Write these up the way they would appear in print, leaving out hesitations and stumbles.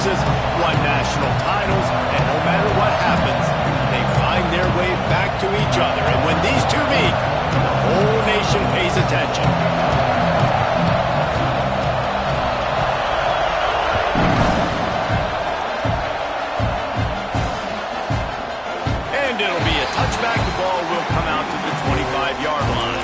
appearances, won national titles, and no matter what happens, they find their way back to each other. And when these two meet, the whole nation pays attention. And it'll be a touchback. The ball will come out to the 25-yard line.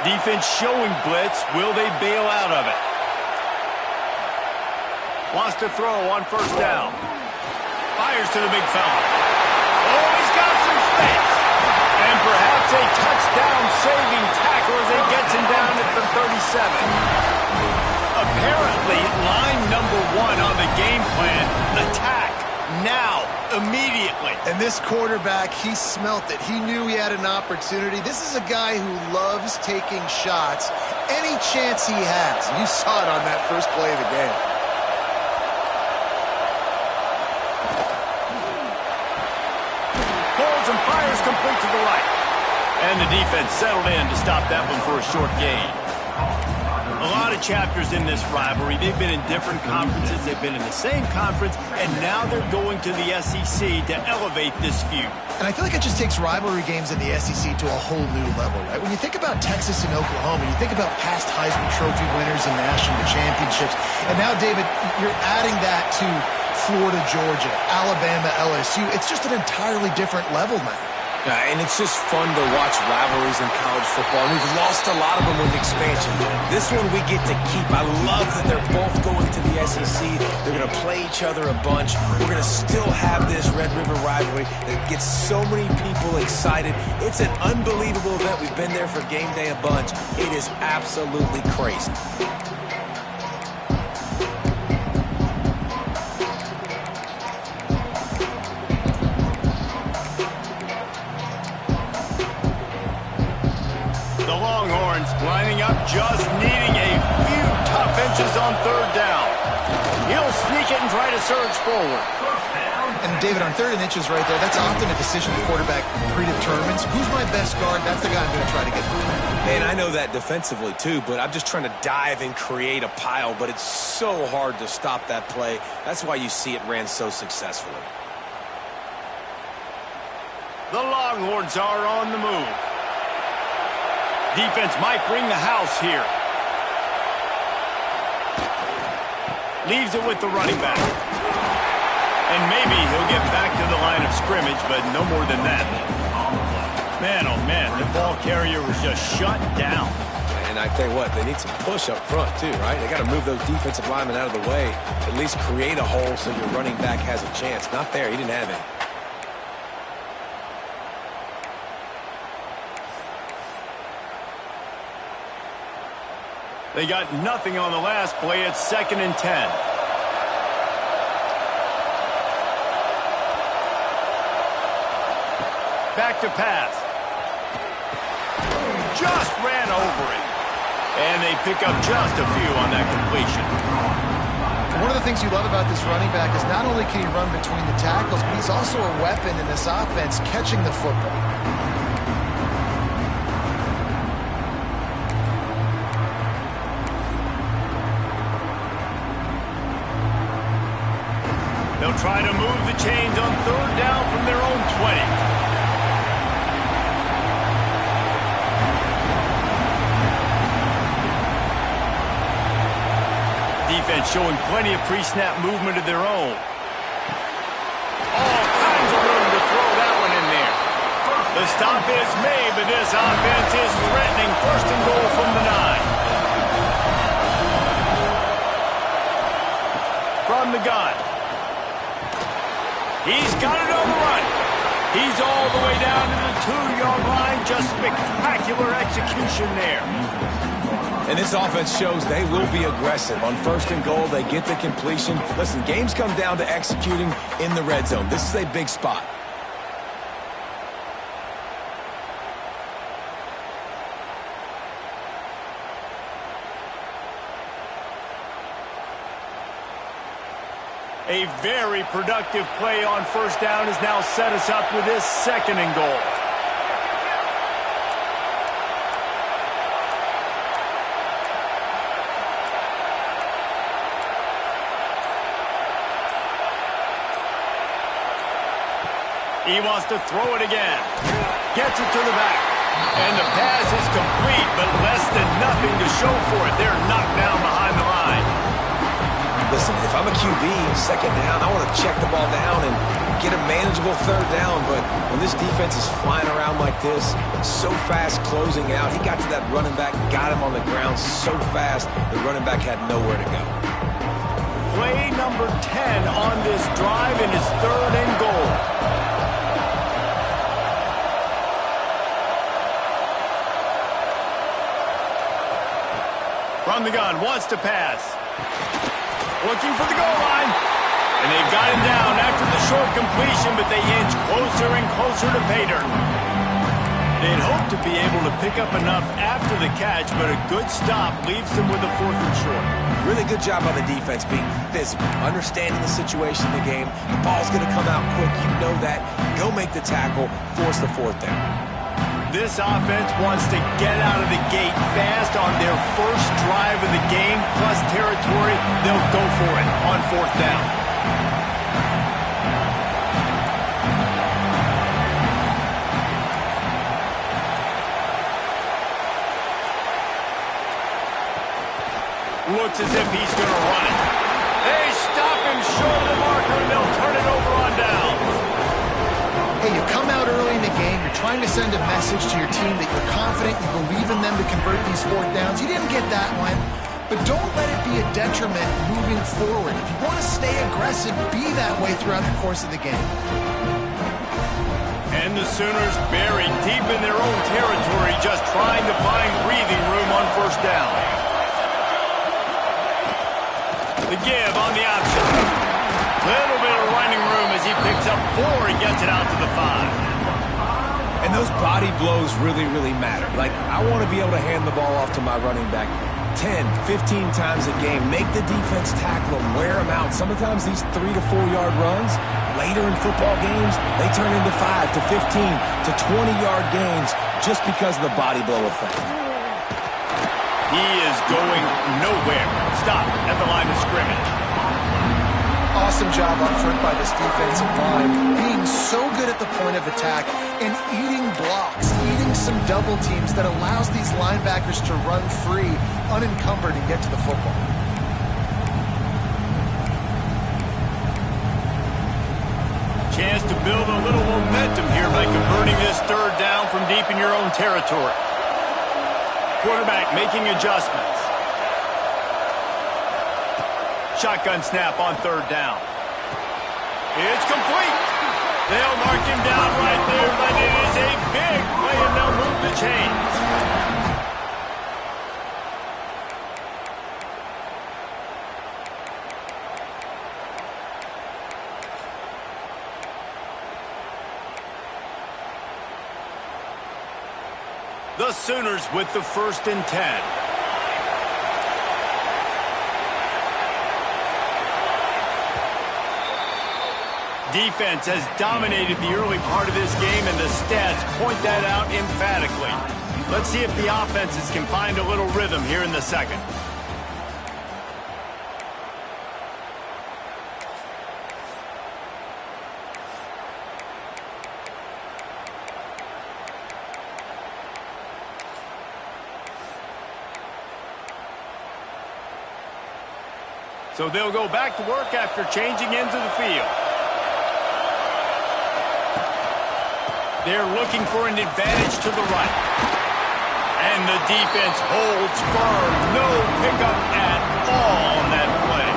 Defense showing blitz. Will they bail out of it? Wants to throw on first down. Fires to the big fella. Oh, he's got some space. And perhaps a touchdown-saving tackle as he gets him down at the 37. Apparently, line number one on the game plan, attack. Now, immediately. And this quarterback, he smelt it. He knew he had an opportunity. This is a guy who loves taking shots any chance he has. You saw it on that first play of the game. Pulls and fires complete to the right. And the defense settled in to stop that one for a short gain. A lot of chapters in this rivalry. They've been in different conferences. They've been in the same conference, and now they're going to the SEC to elevate this feud. And I feel like it just takes rivalry games in the SEC to a whole new level, right? When you think about Texas and Oklahoma, you think about past Heisman Trophy winners and national championships. And now, David, you're adding that to Florida, Georgia, Alabama, LSU. It's just an entirely different level now. And it's just fun to watch rivalries in college football. We've lost a lot of them with expansion. This one we get to keep. I love that they're both going to the SEC. They're going to play each other a bunch. We're going to still have this Red River rivalry that gets so many people excited. It's an unbelievable event. We've been there for game day a bunch. It is absolutely crazy. Lining up, just needing a few tough inches on third down. He'll sneak it and try to surge forward. And David, on 3rd and inches right there, that's often a decision the quarterback predetermines. Who's my best guard? That's the guy I'm going to try to get through. Man, I know that defensively too, but I'm just trying to dive and create a pile, but it's so hard to stop that play. That's why you see it ran so successfully. The Longhorns are on the move. Defense might bring the house here. Leaves it with the running back. And maybe he'll get back to the line of scrimmage, but no more than that. Man, oh man, the ball carrier was just shut down. And I tell you what, they need some push up front too, right? They got to move those defensive linemen out of the way. At least create a hole so your running back has a chance. Not there, he didn't have it. They got nothing on the last play. It's 2nd and 10. Back to pass. Just ran over it. And they pick up just a few on that completion. One of the things you love about this running back is not only can he run between the tackles, but he's also a weapon in this offense catching the football. They'll try to move the chains on 3rd down from their own 20. Defense showing plenty of pre-snap movement of their own. All kinds of room to throw that one in there. The stop is made, but this offense is threatening 1st and goal from the 9. From the gun. He's got it on the run. He's all the way down to the 2-yard line. Just spectacular execution there. And this offense shows they will be aggressive. On 1st and goal, they get the completion. Listen, games come down to executing in the red zone. This is a big spot. A very productive play on first down has now set us up with this 2nd and goal. He wants to throw it again. Gets it to the back. And the pass is complete, but less than nothing to show for it. They're knocked down behind the line. Listen, if I'm a QB, 2nd down, I want to check the ball down and get a manageable 3rd down. But when this defense is flying around like this, so fast closing out, he got to that running back, got him on the ground so fast, the running back had nowhere to go. Play number 10 on this drive, and it's 3rd and goal. From the gun, wants to pass. Looking for the goal line. And they've got him down after the short completion, but they inch closer and closer to pay dirt. They'd hope to be able to pick up enough after the catch, but a good stop leaves them with a 4th and short. Really good job by the defense being physical, understanding the situation in the game. The ball's going to come out quick. You know that. Go make the tackle, force the 4th down. This offense wants to get out of the gate fast on their first drive of the game, plus territory. They'll go for it on 4th down. Looks as if he's going to run it. They stop him short of the marker, and they'll turn it over on downs. Hey, you come out early in the game, you're trying to send a message to your team that you're confident, you believe in them to convert these 4th downs. You didn't get that one, but don't let it be a detriment moving forward. If you want to stay aggressive, be that way throughout the course of the game. And the Sooners buried deep in their own territory, just trying to find breathing room on first down. The give on the option. Little bit of running room as he picks up 4 and gets it out to the 5. And those body blows really, really matter. Like, I want to be able to hand the ball off to my running back 10, 15 times a game. Make the defense tackle them, wear them out. Sometimes these 3 to 4 yard runs, later in football games, they turn into 5 to 15 to 20-yard gains just because of the body blow effect. He is going nowhere. Stop at the line of scrimmage. Awesome job up front by this defensive line, being so good at the point of attack and eating blocks, eating some double teams that allows these linebackers to run free, unencumbered, and get to the football. Chance to build a little momentum here by converting this 3rd down from deep in your own territory. Quarterback making adjustments. Shotgun snap on 3rd down. It's complete. They'll mark him down right there, but it is a big play, and they'll move the chains. The Sooners with the 1st and 10. Defense has dominated the early part of this game, and the stats point that out emphatically. Let's see if the offenses can find a little rhythm here in the 2nd. So they'll go back to work after changing into the field. They're looking for an advantage to the right. And the defense holds firm. No pickup at all on that play.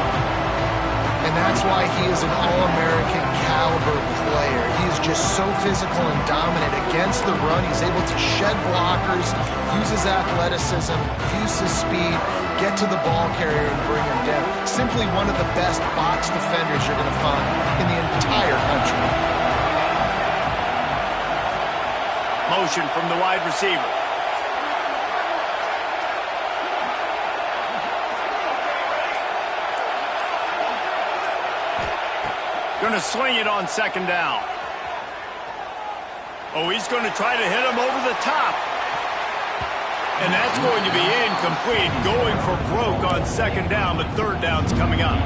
And that's why he is an All-American caliber player. He is just so physical and dominant against the run. He's able to shed blockers, use his athleticism, use his speed, get to the ball carrier and bring him down. Simply one of the best box defenders you're going to find in the entire country. Motion from the wide receiver. Going to sling it on second down. Oh, he's going to try to hit him over the top. And that's going to be incomplete, going for broke on second down, but third down's coming up.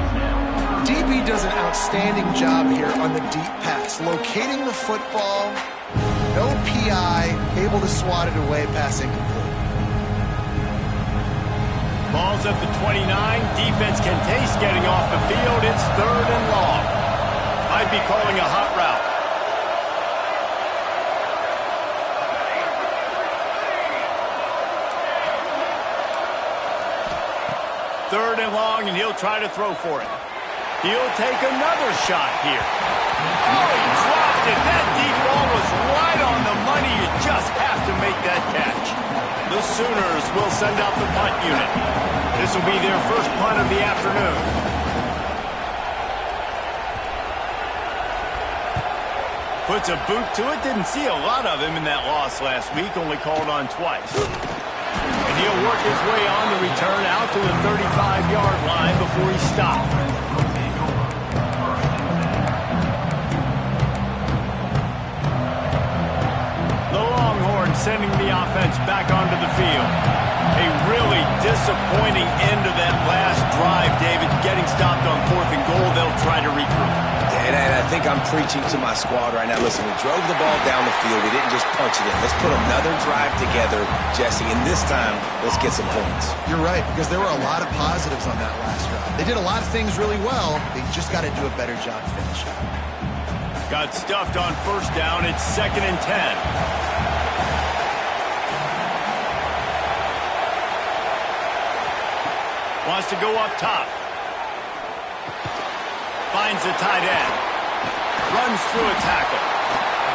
DB does an outstanding job here on the deep pass, locating the football, no PI, able to swat it away, pass incomplete. Ball's at the 29. Defense can taste getting off the field. It's third and long. Might be calling a hot route. Third and long, and he'll try to throw for it. He'll take another shot here. Oh, he dropped it. That deep ball was right on the money. You just have to make that catch. The Sooners will send out the punt unit. This will be their first punt of the afternoon. Puts a boot to it. Didn't see a lot of him in that loss last week. Only called on twice. And he'll work his way on the return out to the 35-yard line before he stopped. The Longhorns sending the offense back onto the field. A really disappointing end to that last drive, David. Getting stopped on 4th and goal, they'll try to regroup. And I think I'm preaching to my squad right now. Listen, we drove the ball down the field. We didn't just punch it in. Let's put another drive together, Jesse, and this time, let's get some points. You're right, because there were a lot of positives on that last drive. They did a lot of things really well. They just got to do a better job finishing. Got stuffed on first down. It's 2nd and 10. Wants to go up top. Finds the tight end. Runs through a tackle.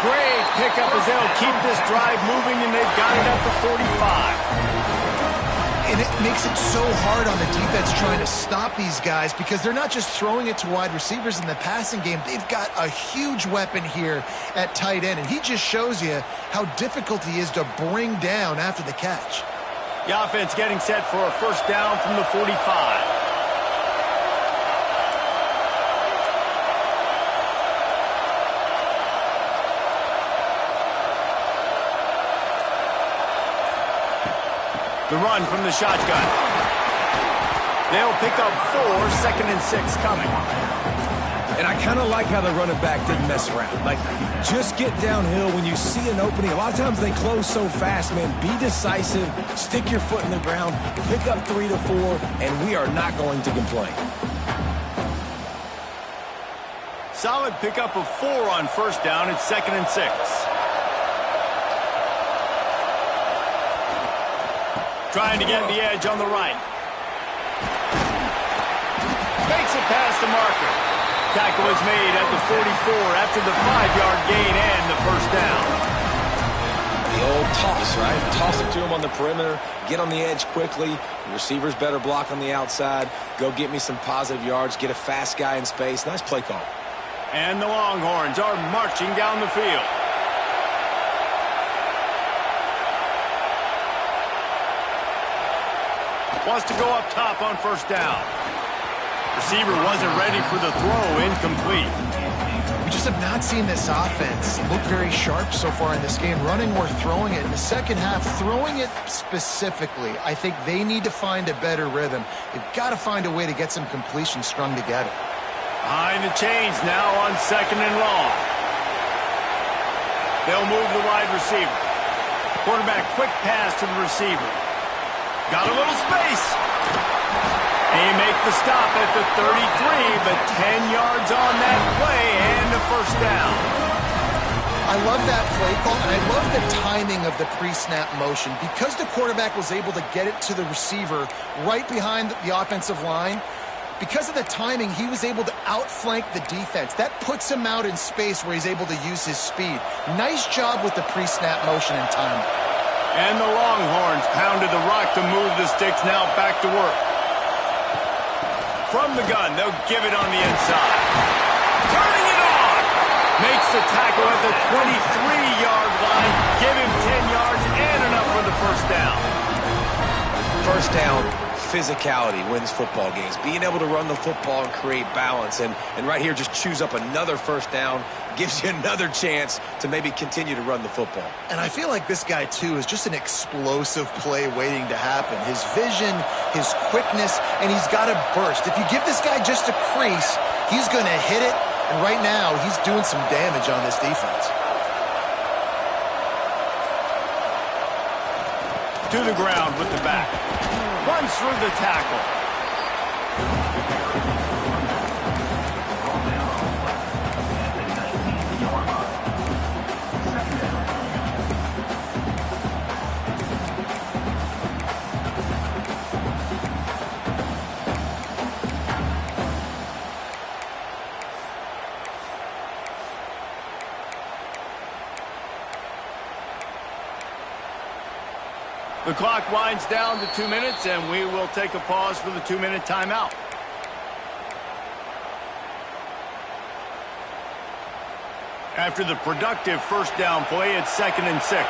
Great pickup as they'll keep this drive moving, and they've got it at the 45. And it makes it so hard on the defense trying to stop these guys because they're not just throwing it to wide receivers in the passing game. They've got a huge weapon here at tight end, and he just shows you how difficult he is to bring down after the catch. The offense getting set for a first down from the 45. The run from the shotgun. They'll pick up 4, 2nd and 6 coming. And I kind of like how the running back didn't mess around. Like, just get downhill when you see an opening. A lot of times they close so fast, man. Be decisive, stick your foot in the ground, pick up 3 to 4, and we are not going to complain. Solid pickup of 4 on first down. It's 2nd and 6. Trying to get the edge on the right. Makes it past the marker. Tackle is made at the 44 after the 5-yard gain and the first down. The old toss, right? Toss it to him on the perimeter. Get on the edge quickly. The receivers better block on the outside. Go get me some positive yards. Get a fast guy in space. Nice play call. And the Longhorns are marching down the field. Wants to go up top on first down. Receiver wasn't ready for the throw. Incomplete. We just have not seen this offense look very sharp so far in this game, running or throwing it. In the second half, throwing it specifically, I think they need to find a better rhythm. They've got to find a way to get some completion strung together. Behind the chains now on 2nd and long. They'll move the wide receiver. Quarterback quick pass to the receiver. Got a little space. They make the stop at the 33, but 10 yards on that play and a first down. I love that play call, and I love the timing of the pre-snap motion. Because the quarterback was able to get it to the receiver right behind the offensive line, because of the timing, he was able to outflank the defense. That puts him out in space where he's able to use his speed. Nice job with the pre-snap motion and timing. And the Longhorns pounded the rock to move the sticks. Now back to work. From the gun, they'll give it on the inside. Turning it on! Makes the tackle at the 23-yard line. Give him 10 yards and enough for the first down. First down, physicality wins football games. Being able to run the football and create balance. And right here, just choose up another first down, gives you another chance to maybe continue to run the football. And I feel like this guy, too, is just an explosive play waiting to happen. His vision, his quickness, and he's got to burst. If you give this guy just a crease, he's going to hit it. And right now, he's doing some damage on this defense. To the ground with the back. Runs through the tackle. The clock winds down to 2 minutes, and we will take a pause for the 2-minute timeout. After the productive first down play, it's 2nd and 6.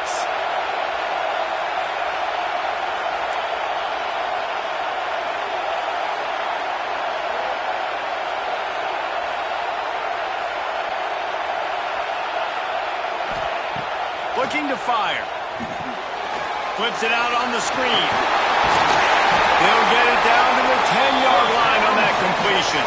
Looking to fire. Flips it out on the screen. They'll get it down to the 10-yard line on that completion.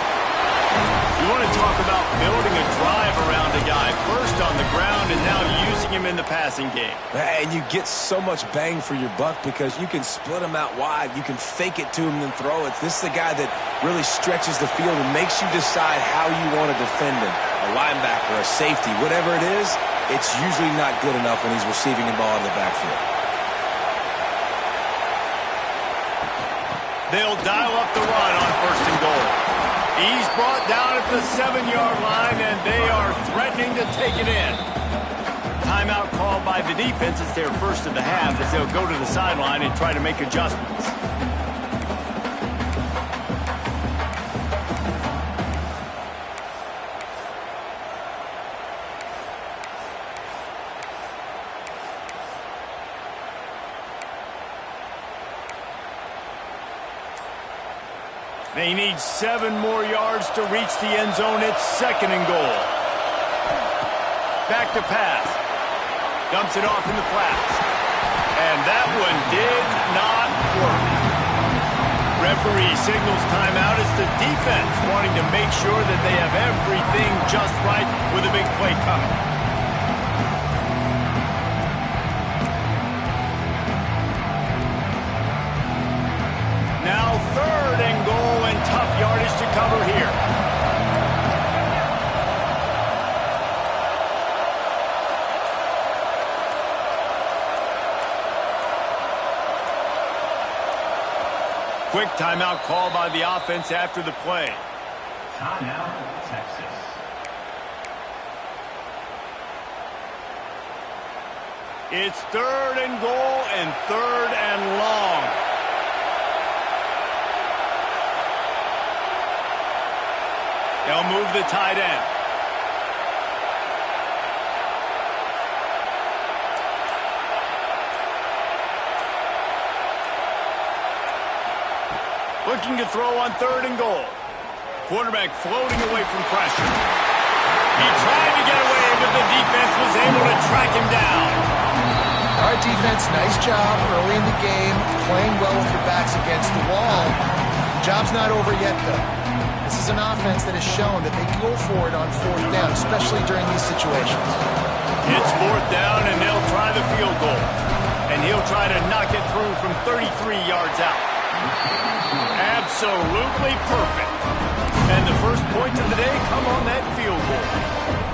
You want to talk about building a drive around a guy. First on the ground and now using him in the passing game. And you get so much bang for your buck because you can split him out wide. You can fake it to him and then throw it. This is the guy that really stretches the field and makes you decide how you want to defend him. A linebacker, a safety, whatever it is, it's usually not good enough when he's receiving the ball in the backfield. They'll dial up the run on 1st and goal. He's brought down at the 7-yard line, and they are threatening to take it in. Timeout called by the defense. It's their first of the half as they'll go to the sideline and try to make adjustments. They need 7 more yards to reach the end zone. It's 2nd and goal. Back to pass. Dumps it off in the flats. And that one did not work. Referee signals timeout. It's the defense wanting to make sure that they have everything just right with a big play coming. Now 3rd and goal and tough yardage to cover here. Quick timeout call by the offense after the play. Timeout, Texas. It's 3rd and goal and 3rd and long. They'll move the tight end. Looking to throw on 3rd and goal. Quarterback floating away from pressure. He tried to get away, but the defense was able to track him down. All right, defense, nice job early in the game, playing well with your backs against the wall. Job's not over yet, though. This is an offense that has shown that they go for it on 4th down, especially during these situations. It's 4th down, and they'll try the field goal. And he'll try to knock it through from 33 yards out. Absolutely perfect. And the first points of the day come on that field goal.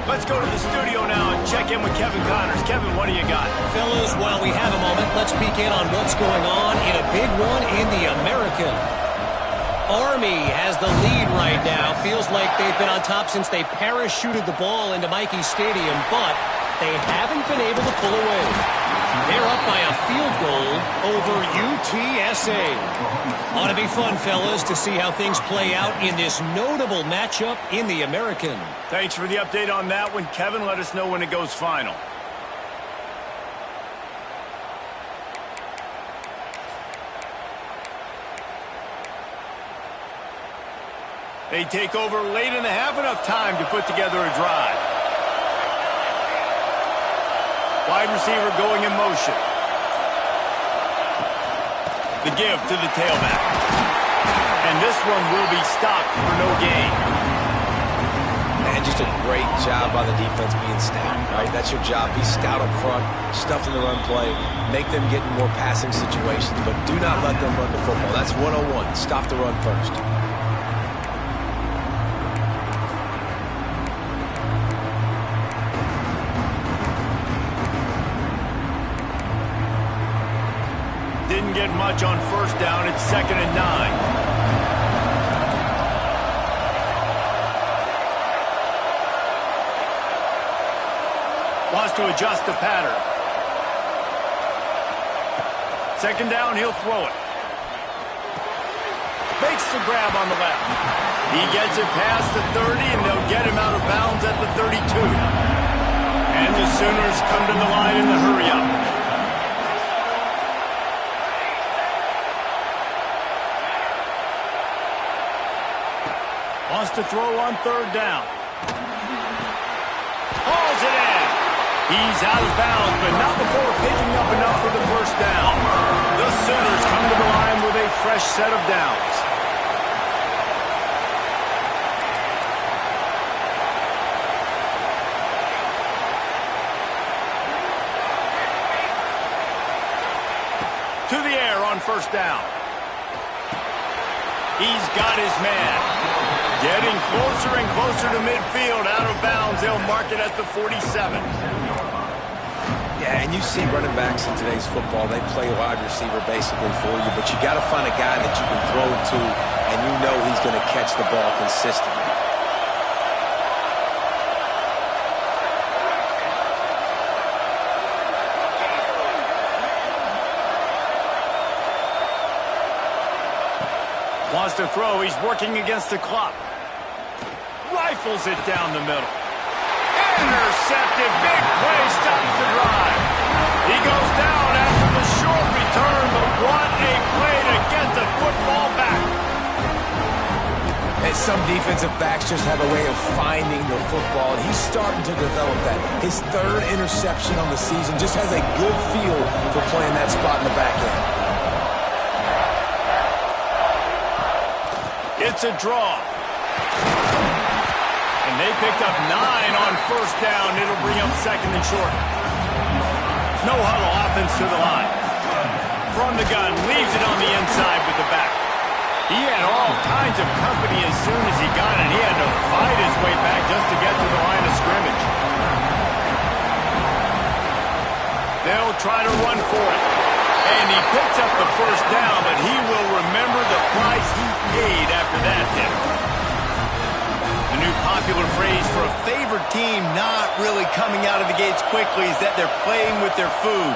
Let's go to the studio now and check in with Kevin Connors. Kevin, what do you got? Fellas, while we have a moment, let's peek in on what's going on in a big one in the American. Army has the lead right now. Feels like they've been on top since they parachuted the ball into Michie Stadium, but they haven't been able to pull away. They're up by a field goal over UTSA. Ought to be fun, fellas, to see how things play out in this notable matchup in the American. Thanks for the update on that one, Kevin. Let us know when it goes final. They take over late in the half, enough time to put together a drive. Wide receiver going in motion. The give to the tailback. And this one will be stopped for no gain. Man, just a great job by the defense being stout, right? That's your job. Be stout up front, stuff in the run play, make them get in more passing situations, but do not let them run the football. That's 101. Stop the run first. Didn't get much on first down. It's 2nd and 9. Wants to adjust the pattern. 2nd down, he'll throw it. Makes the grab on the left. He gets it past the 30, and they'll get him out of bounds at the 32. And the Sooners come to the line in the hurry-up. Wants to throw on 3rd down. Hauls it in. He's out of bounds, but not before picking up enough for the first down. The Sooners come to the line with a fresh set of downs. To the air on 1st down. He's got his man. Getting closer and closer to midfield, out of bounds. They'll mark it at the 47. Yeah, and you see running backs in today's football, they play wide receiver basically for you, but you got to find a guy that you can throw it to, and you know he's going to catch the ball consistently. Wants to throw. He's working against the clock. Rifles it down the middle. Intercepted. Big play. Stops the drive. He goes down after the short return, but what a play to get the football back. And some defensive backs just have a way of finding the football, and he's starting to develop that. His 3rd interception on the season, just has a good feel for playing that spot in the back end. It's a draw. And they picked up 9 on 1st down. It'll bring up 2nd and short. No huddle offense to the line. From the gun, leaves it on the inside with the back. He had all kinds of company as soon as he got it. He had to fight his way back just to get to the line of scrimmage. They'll try to run for it. And he picks up the 1st down, but he will remember the price he paid after that hit. The new popular phrase for a favored team not really coming out of the gates quickly is that they're playing with their food.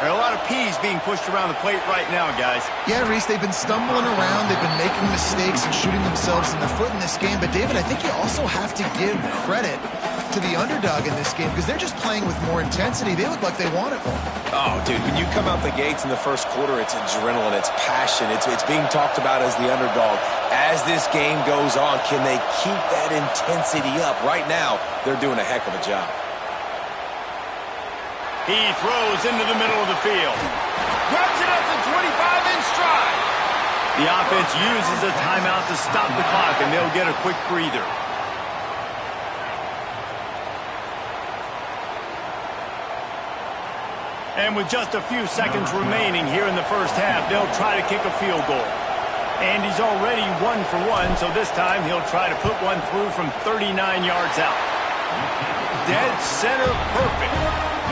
There are a lot of peas being pushed around the plate right now, guys. Yeah, Reese, they've been stumbling around. They've been making mistakes and shooting themselves in the foot in this game. But, David, I think you also have to give credit to the underdog in this game because they're just playing with more intensity. They look like they want it more. Oh, dude, when you come out the gates in the 1st quarter, it's adrenaline, it's passion, it's being talked about as the underdog. As this game goes on, can they keep that intensity up? Right now, they're doing a heck of a job. He throws into the middle of the field. Grabs it at the 25 in stride. The offense uses a timeout to stop the clock, and they'll get a quick breather. And with just a few seconds remaining here in the 1st half, they'll try to kick a field goal. And he's already 1 for 1, so this time he'll try to put one through from 39 yards out. Dead center perfect.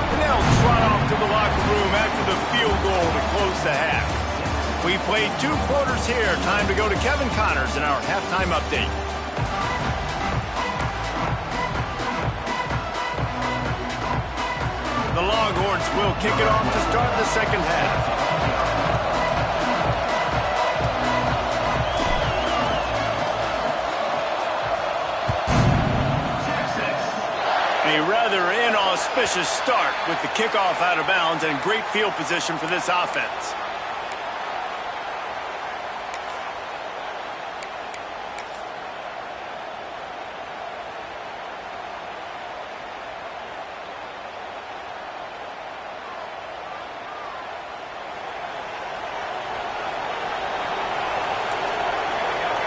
And they'll trot off to the locker room after the field goal to close the half. We played 2 quarters here. Time to go to Kevin Connors in our halftime update. The Longhorns will kick it off to start the 2nd half. A rather inauspicious start with the kickoff out of bounds and great field position for this offense.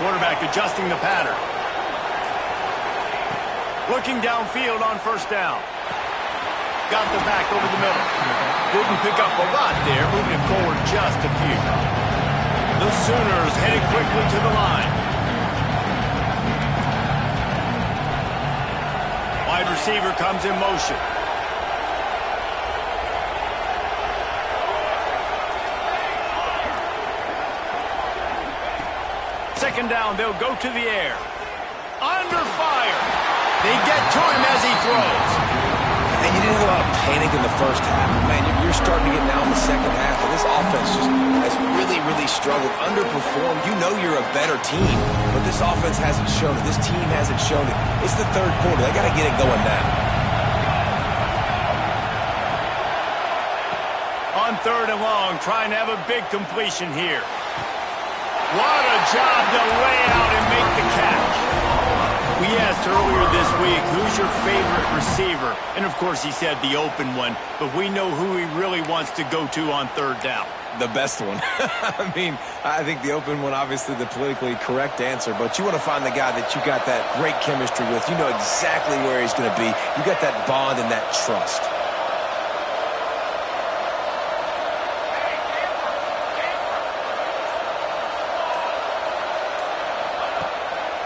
Quarterback adjusting the pattern. Looking downfield on first down. Got the back over the middle. Didn't pick up a lot there, moving it forward just a few. The Sooners headed quickly to the line. Wide receiver comes in motion. Second down, they'll go to the air. Under fire. They get to him as he throws. And you didn't have a lot of panic in the first half. Man, you're starting to get now in the second half, and this offense just has really struggled, underperformed. You know you're a better team, but this offense hasn't shown it. This team hasn't shown it. It's the third quarter. They got to get it going now. On third and long, trying to have a big completion here. What a job to lay out and make the catch. We asked earlier this week, who's your favorite receiver? And, of course, he said the open one, but we know who he really wants to go to on third down. The best one. I mean, I think the open one, obviously the politically correct answer, but you want to find the guy that you got that great chemistry with. You know exactly where he's going to be. You got that bond and that trust.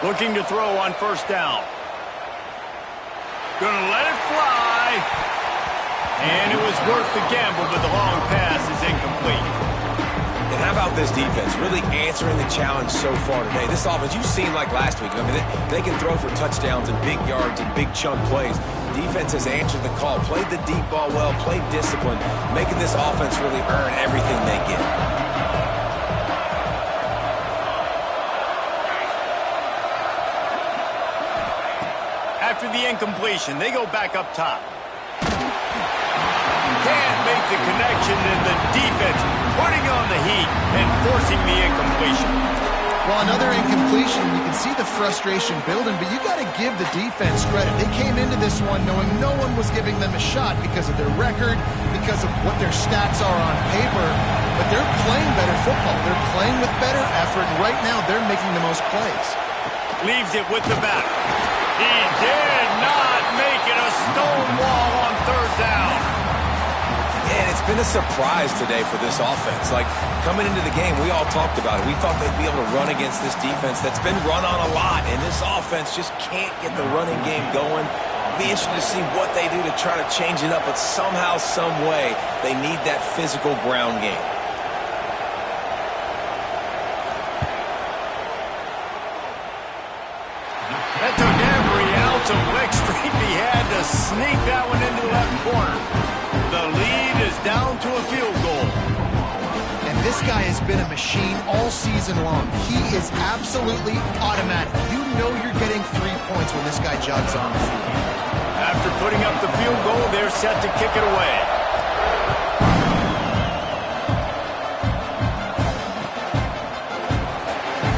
Looking to throw on first down. Gonna let it fly. And it was worth the gamble, but the long pass is incomplete. And how about this defense? Really answering the challenge so far today. This offense, you've seen like last week. I mean, they can throw for touchdowns and big yards and big chunk plays. Defense has answered the call, played the deep ball well, played discipline, making this offense really earn everything they get. After the incompletion, they go back up top. Can't make the connection, and the defense putting on the heat and forcing the incompletion. Well, another incompletion, you can see the frustration building, but you got to give the defense credit. They came into this one knowing no one was giving them a shot because of their record, because of what their stats are on paper, but they're playing better football. They're playing with better effort, and right now they're making the most plays. Leaves it with the back. He did not make it a stone wall on third down. And it's been a surprise today for this offense. Like, coming into the game, we all talked about it. We thought they'd be able to run against this defense that's been run on a lot, and this offense just can't get the running game going. Be interested to see what they do to try to change it up, but somehow, some way, they need that physical ground game. That took every ounce of leg strength he had to sneak that one into the left corner. The lead is down to a field goal. And this guy has been a machine all season long. He is absolutely automatic. You know you're getting 3 points when this guy jogs on the field. After putting up the field goal, they're set to kick it away.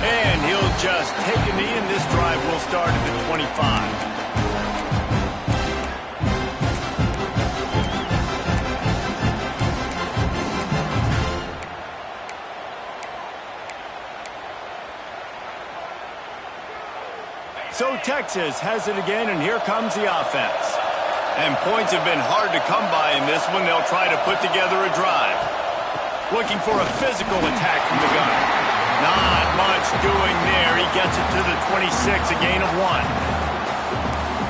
And he'll just take a knee, and this drive will start at the 25. So Texas has it again, and here comes the offense. And points have been hard to come by in this one. They'll try to put together a drive. Looking for a physical attack from the gun. Not much doing there. He gets it to the 26, a gain of 1.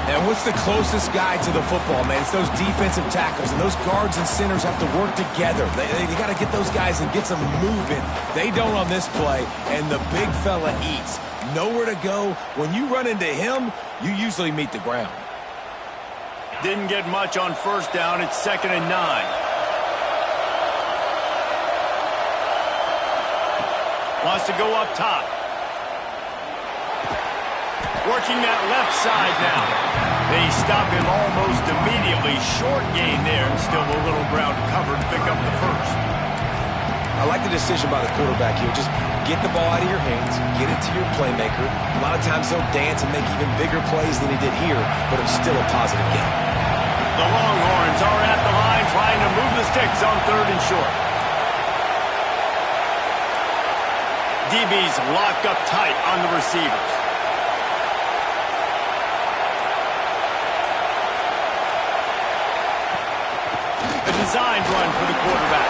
And what's the closest guy to the football, man? It's those defensive tackles, and those guards and centers have to work together. They got to get those guys and get some movement. They don't on this play, and the big fella eats. Nowhere to go. When you run into him, you usually meet the ground. Didn't get much on first down. It's 2nd and 9. Wants to go up top. Working that left side now. They stop him almost immediately. Short gain there. Still a little ground to cover to pick up the first. I like the decision by the quarterback here. Just get the ball out of your hands, get it to your playmaker. A lot of times he'll dance and make even bigger plays than he did here, but it's still a positive game. The Longhorns are at the line trying to move the sticks on 3rd and short. DB's locked up tight on the receivers. A designed run for the quarterback.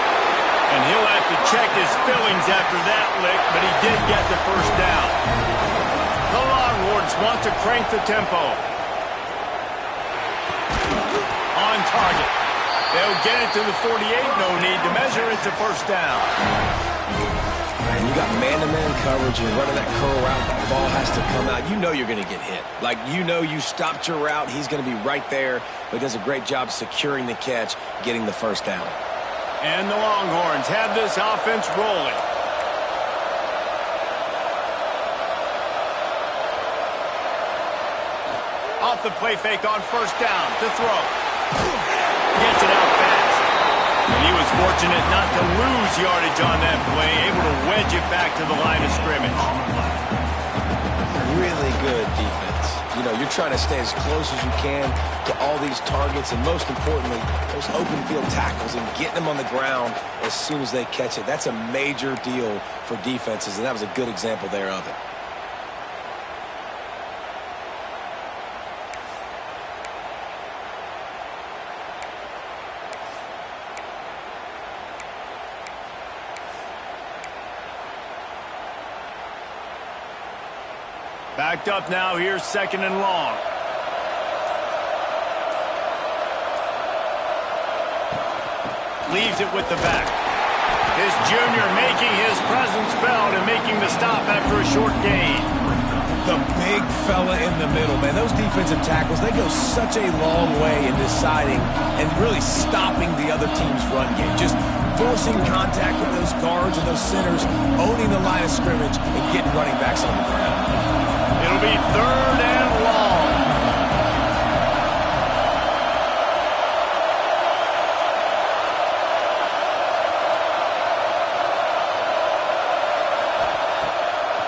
And he'll have to check his fillings after that lick, but he did get the first down. The Longhorns want to crank the tempo. On target. They'll get it to the 48. No need to measure. It's a first down. And you got man-to-man coverage. You're running that curl route. That ball has to come out. You know you're going to get hit. Like, you know you stopped your route. He's going to be right there. But he does a great job securing the catch, getting the first down. And the Longhorns have this offense rolling. Off the play fake on first down to throw. Gets it out fast. And he was fortunate not to lose yardage on that play, able to wedge it back to the line of scrimmage. Really good defense. You know, you're trying to stay as close as you can to all these targets, and most importantly, those open field tackles and getting them on the ground as soon as they catch it. That's a major deal for defenses, and that was a good example there of it. Backed up now, here's second and long. Leaves it with the back. His junior making his presence felt and making the stop after a short gain. The big fella in the middle, man. Those defensive tackles, they go such a long way in deciding and really stopping the other team's run game. Just forcing contact with those guards and those centers, owning the line of scrimmage, and getting running backs on the ground. It'll be third and long.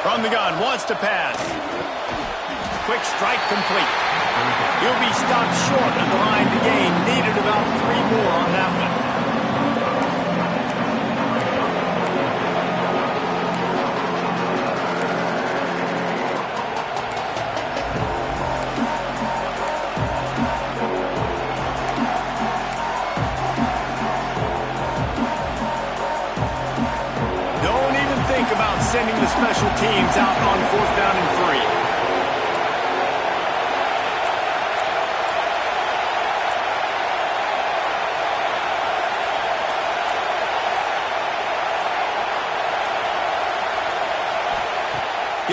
From the gun, wants to pass. Quick strike complete. He'll be stopped short of the line to gain. Needed about 3 more on that one. Sending the special teams out on 4th down and 3.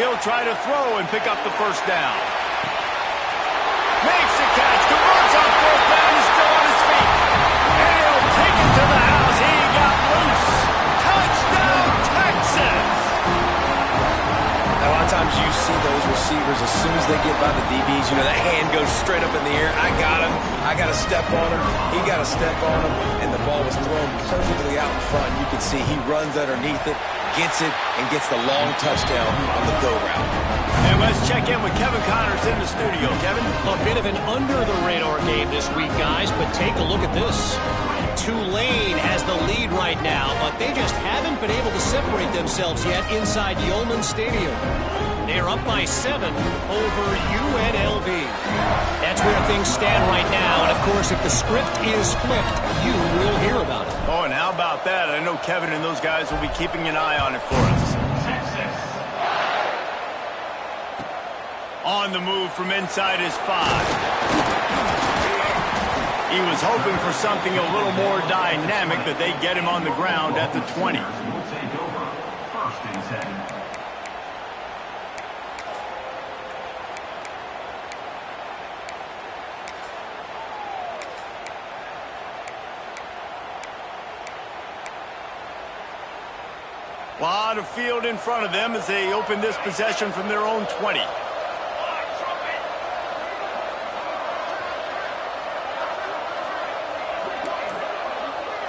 He'll try to throw and pick up the first down. Makes the catch, converts on 4th down, he's still on his feet. And he'll take it to the house. He got loose. Touchdown, Texas! A lot of times you see those receivers, as soon as they get by the DBs, you know, that hand goes straight up in the air. I got him. I got to step on him. He got to step on him. And the ball was thrown perfectly out in front. You can see he runs underneath it, gets it, and gets the long touchdown on the go route. And let's check in with Kevin Connors in the studio. Kevin? A bit of an under-the-radar game this week, guys, but take a look at this. Tulane has the lead right now, but they just haven't been able to separate themselves yet inside Yulman Stadium. They're up by 7 over UNLV. That's where things stand right now, and of course, if the script is flipped, you will hear about it. Oh, and how about that? I know Kevin and those guys will be keeping an eye on it for us. On the move from inside his 5. He was hoping for something a little more dynamic, but they get him on the ground at the 20. A lot of field in front of them as they open this possession from their own 20.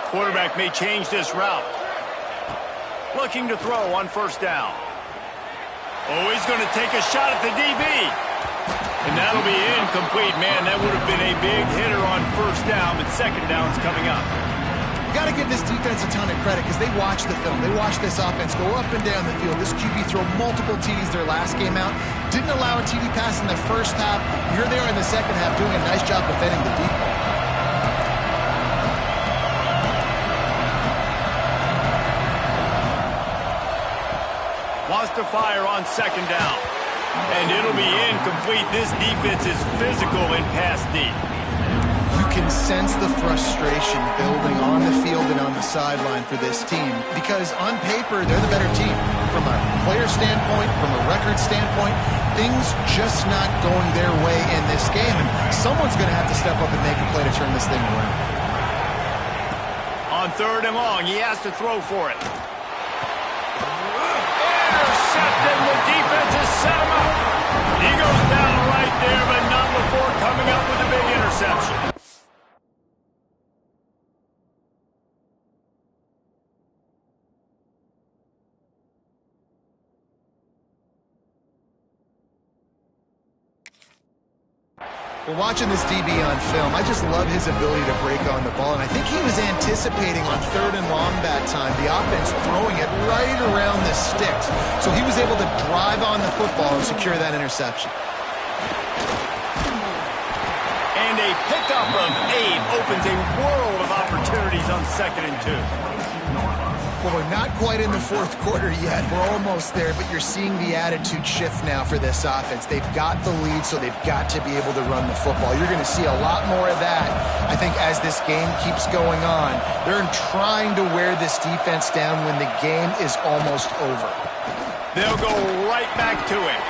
Quarterback may change this route. Looking to throw on first down. Oh, he's going to take a shot at the DB. And that'll be incomplete. Man, that would have been a big hitter on first down, but second down's coming up. got to give this defense a ton of credit because they watched the film. They watched this offense go up and down the field. This QB throw multiple TDs their last game out. Didn't allow a TD pass in the first half. Here they are in the second half doing a nice job defending the deep ball. Wants to fire on second down. And it'll be incomplete. This defense is physical in pass deep. You can sense the frustration building on the field and on the sideline for this team because on paper, they're the better team. From a player standpoint, from a record standpoint, things just not going their way in this game. And someone's going to have to step up and make a play to turn this thing around. On third and long, he has to throw for it. Intercepted. The defense has set him up. He goes down right there, but not before coming up with a big interception. Well, watching this DB on film, I just love his ability to break on the ball, and I think he was anticipating on third and long that time, the offense throwing it right around the sticks. So he was able to drive on the football and secure that interception. And a pickup of 8 opens a world of opportunities on 2nd and 2. Well, we're not quite in the fourth quarter yet. We're almost there, but you're seeing the attitude shift now for this offense. They've got the lead, so they've got to be able to run the football. You're going to see a lot more of that, I think, as this game keeps going on. They're trying to wear this defense down when the game is almost over. They'll go right back to him.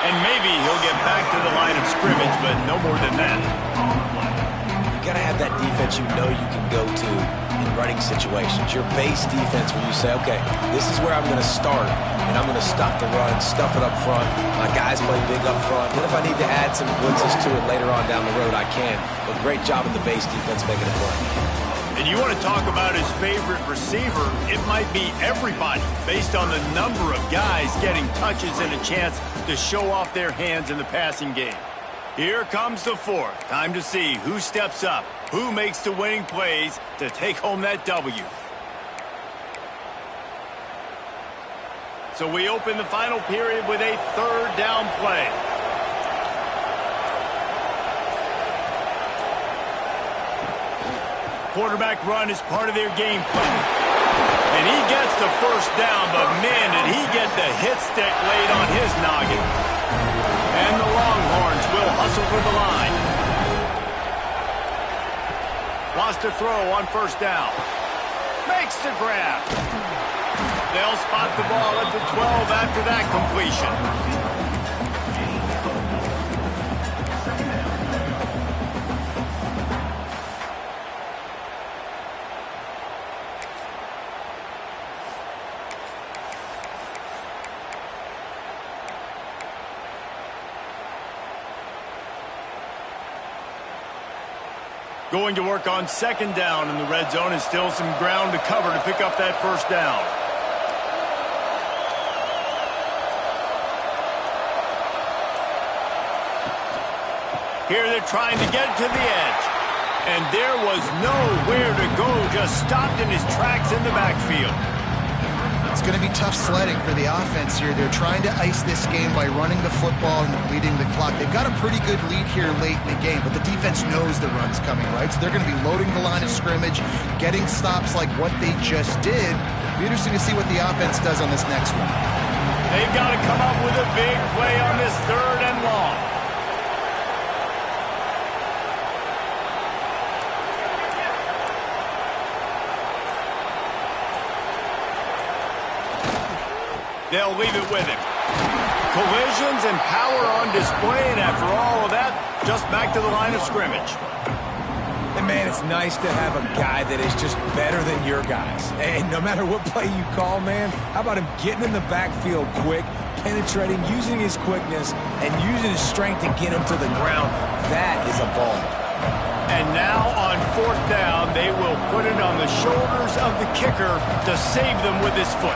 And maybe he'll get back to the line of scrimmage, but no more than that. You got to have that defense you know you can go to in running situations. Your base defense where you say, okay, this is where I'm going to start, and I'm going to stop the run, stuff it up front. My guys play big up front. And if I need to add some blitzes to it later on down the road, I can. But great job of the base defense making a play. And you want to talk about his favorite receiver, it might be everybody based on the number of guys getting touches and a chance to show off their hands in the passing game. Here comes the fourth. Time to see who steps up, who makes the winning plays to take home that W. So we open the final period with a third down play. Quarterback run is part of their game plan. And he gets the first down, but man, did he get the hit stick laid on his noggin. And the Longhorns will hustle for the line. Wants to throw on first down. Makes the grab. They'll spot the ball at the 12 after that completion. Going to work on second down in the red zone, and still some ground to cover to pick up that first down. Here they're trying to get to the edge. And there was nowhere to go, just stopped in his tracks in the backfield. It's going to be tough sledding for the offense here. They're trying to ice this game by running the football and leading the clock. They've got a pretty good lead here late in the game, but the defense knows the run's coming, right? So they're going to be loading the line of scrimmage, getting stops like what they just did. It'll be interesting to see what the offense does on this next one. They've got to come up with a big play on this third and long. They'll leave it with him. Collisions and power on display, and after all of that, just back to the line of scrimmage. And man, it's nice to have a guy that is just better than your guys. And no matter what play you call, man, how about him getting in the backfield quick, penetrating, using his quickness, and using his strength to get him to the ground. That is a ball. And now on fourth down, they will put it on the shoulders of the kicker to save them with his foot.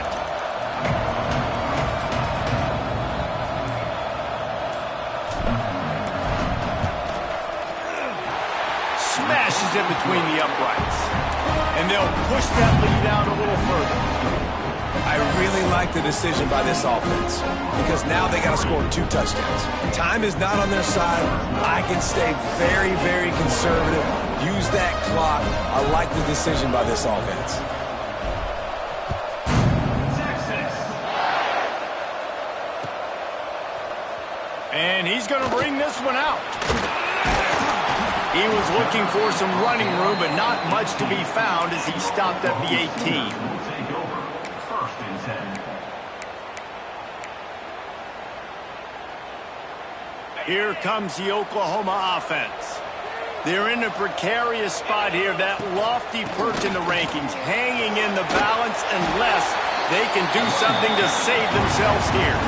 Smashes squeeze in between the uprights. And they'll push that lead out a little further. I really like the decision by this offense because now they got to score 2 touchdowns. Time is not on their side. I can stay very, very conservative. Use that clock. I like the decision by this offense. And he's going to bring this one out. He was looking for some running room, but not much to be found as he stopped at the 18. Here comes the Oklahoma offense. They're in a precarious spot here, that lofty perch in the rankings, hanging in the balance unless they can do something to save themselves here.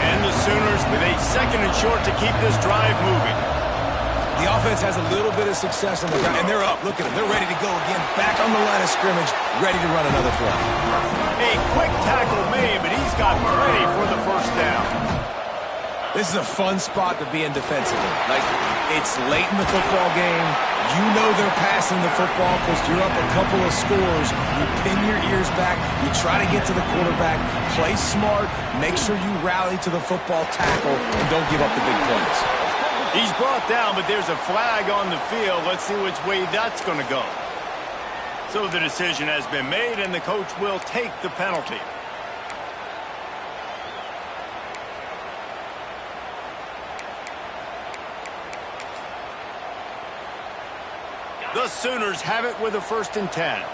And the Sooners with a 2nd and short to keep this drive moving. The offense has a little bit of success on the ground, and they're up. Look at them. They're ready to go again. Back on the line of scrimmage, ready to run another play. A quick tackle made, but he's got plenty for the first down. This is a fun spot to be in defensively. Like, it's late in the football game. You know they're passing the football because you're up a couple of scores. You pin your ears back. You try to get to the quarterback. Play smart. Make sure you rally to the football tackle and don't give up the big plays. He's brought down, but there's a flag on the field. Let's see which way that's going to go. So the decision has been made, and the coach will take the penalty. The Sooners have it with a 1st and 10.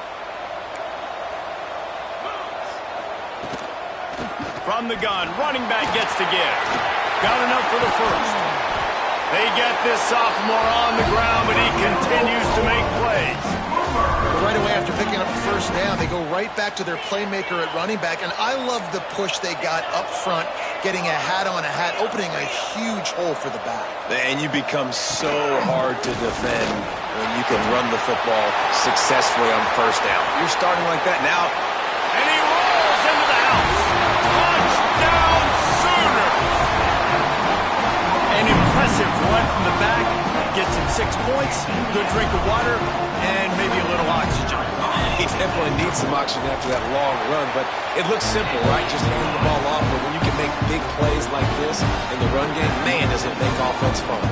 From the gun, running back gets to give. Got enough for the first. They get this sophomore on the ground, but he continues to make plays. Right away after picking up the first down, they go right back to their playmaker at running back. And I love the push they got up front, getting a hat on a hat, opening a huge hole for the back. And you become so hard to defend when you can run the football successfully on 1st down. You're starting like that now. And he rolls into the house. Touchdown, Sooners! An impressive run from the back. Gets him 6 points, good drink of water, and maybe a little oxygen. He definitely needs some oxygen after that long run, but it looks simple, right? Just handing the ball off, but when you can make big plays like this in the run game, man, does it make offense fun.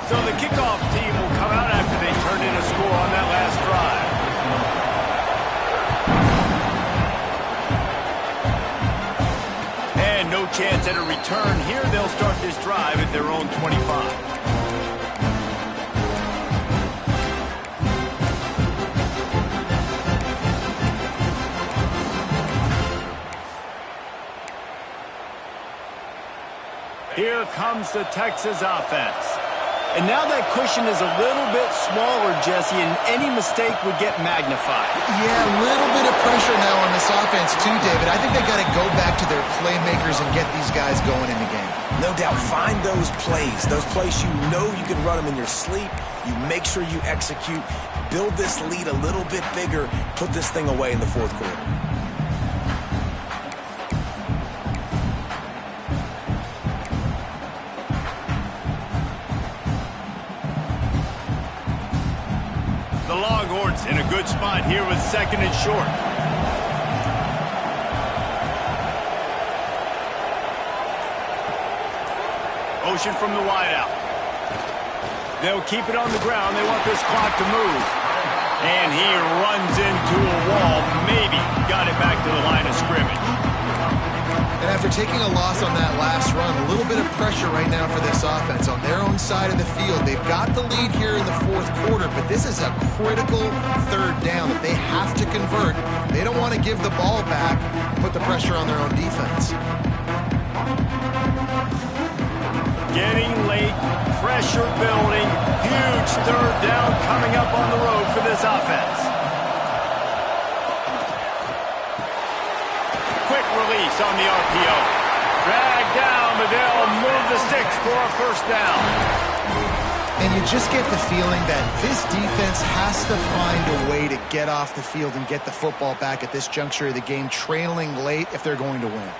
So the kickoff team will come out after they turned in a score on that last drive. And no chance at a return here. They'll start this drive at their own 25. Here comes the Texas offense. And now that cushion is a little bit smaller, Jesse, and any mistake would get magnified. Yeah, a little bit of pressure now on this offense too, David. I think they got to go back to their playmakers and get these guys going in the game. No doubt. Find those plays you know you can run them in your sleep. You make sure you execute. Build this lead a little bit bigger. Put this thing away in the 4th quarter. The Longhorns in a good spot here with 2nd and short. Motion from the wideout. They'll keep it on the ground. They want this clock to move. And he runs into a wall. Maybe got it back to the line of scrimmage. And after taking a loss on that last run, a little bit of pressure right now for this offense on their own side of the field. They've got the lead here in the 4th quarter, but this is a critical 3rd down that they have to convert. They don't want to give the ball back and put the pressure on their own defense. Getting late, pressure building, huge 3rd down coming up on the road for this offense. Quick release on the RPO. Drag down, but they'll move the sticks for a 1st down. And you just get the feeling that this defense has to find a way to get off the field and get the football back at this juncture of the game, trailing late if they're going to win.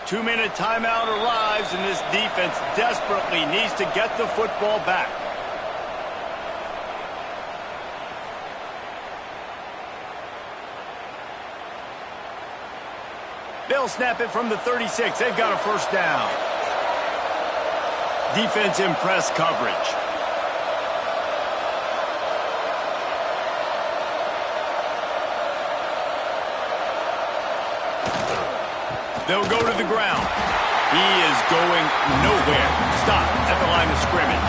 2-minute timeout arrives, and this defense desperately needs to get the football back. They'll snap it from the 36. They've got a first down. Defense in press coverage. They'll go to the ground. He is going nowhere. Stop at the line of scrimmage.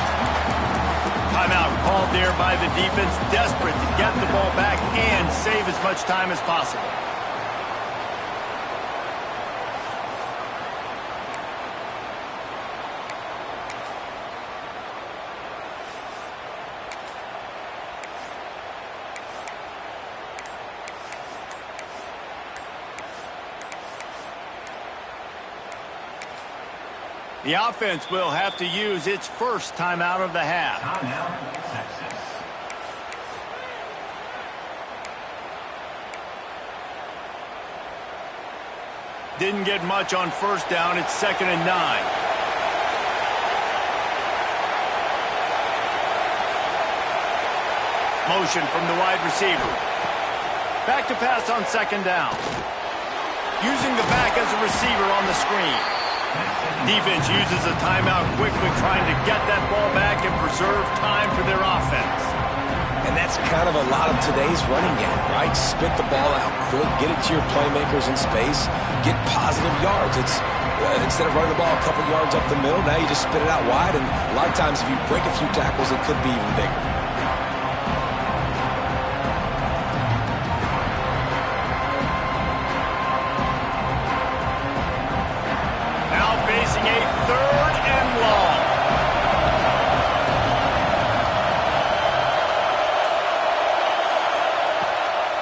Timeout called there by the defense, desperate to get the ball back and save as much time as possible. The offense will have to use its first timeout of the half. Timeout, Texas. Didn't get much on first down. It's 2nd and 9. Motion from the wide receiver. Back to pass on 2nd down. Using the back as a receiver on the screen. Defense uses a timeout quickly, trying to get that ball back and preserve time for their offense. And that's kind of a lot of today's running game, right? Spit the ball out quick, get it to your playmakers in space, get positive yards. It's instead of running the ball a couple yards up the middle, now you just spit it out wide, and a lot of times if you break a few tackles, it could be even bigger. Facing a 3rd and long.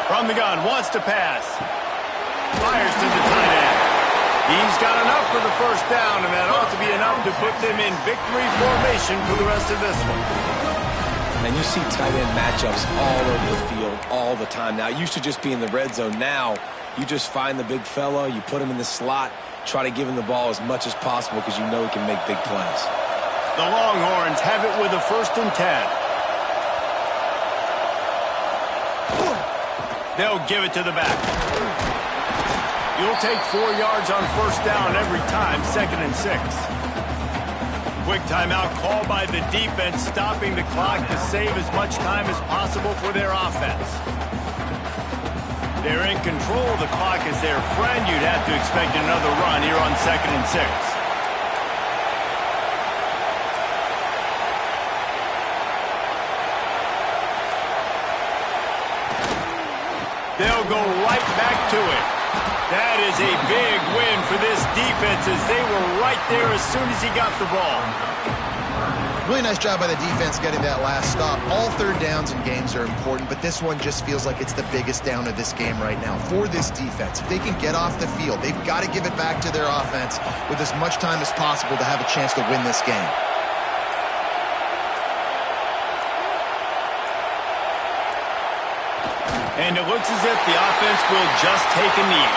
From the gun, wants to pass. Fires to the tight end. He's got enough for the first down, and that ought to be enough to put them in victory formation for the rest of this one. And you see tight end matchups all over the field all the time. Now, it used to just be in the red zone. Now, you just find the big fella, you put him in the slot, try to give him the ball as much as possible because you know he can make big plays. The Longhorns have it with a 1st and 10. They'll give it to the back. You'll take 4 yards on first down every time, 2nd and 6. Quick timeout called by the defense, stopping the clock to save as much time as possible for their offense. They're in control of the clock as their friend. You'd have to expect another run here on 2nd and 6. They'll go right back to it. That is a big win for this defense as they were right there as soon as he got the ball. Really nice job by the defense getting that last stop. All 3rd downs in games are important, but this one just feels like it's the biggest down of this game right now for this defense. If they can get off the field, they've got to give it back to their offense with as much time as possible to have a chance to win this game. And it looks as if the offense will just take a knee.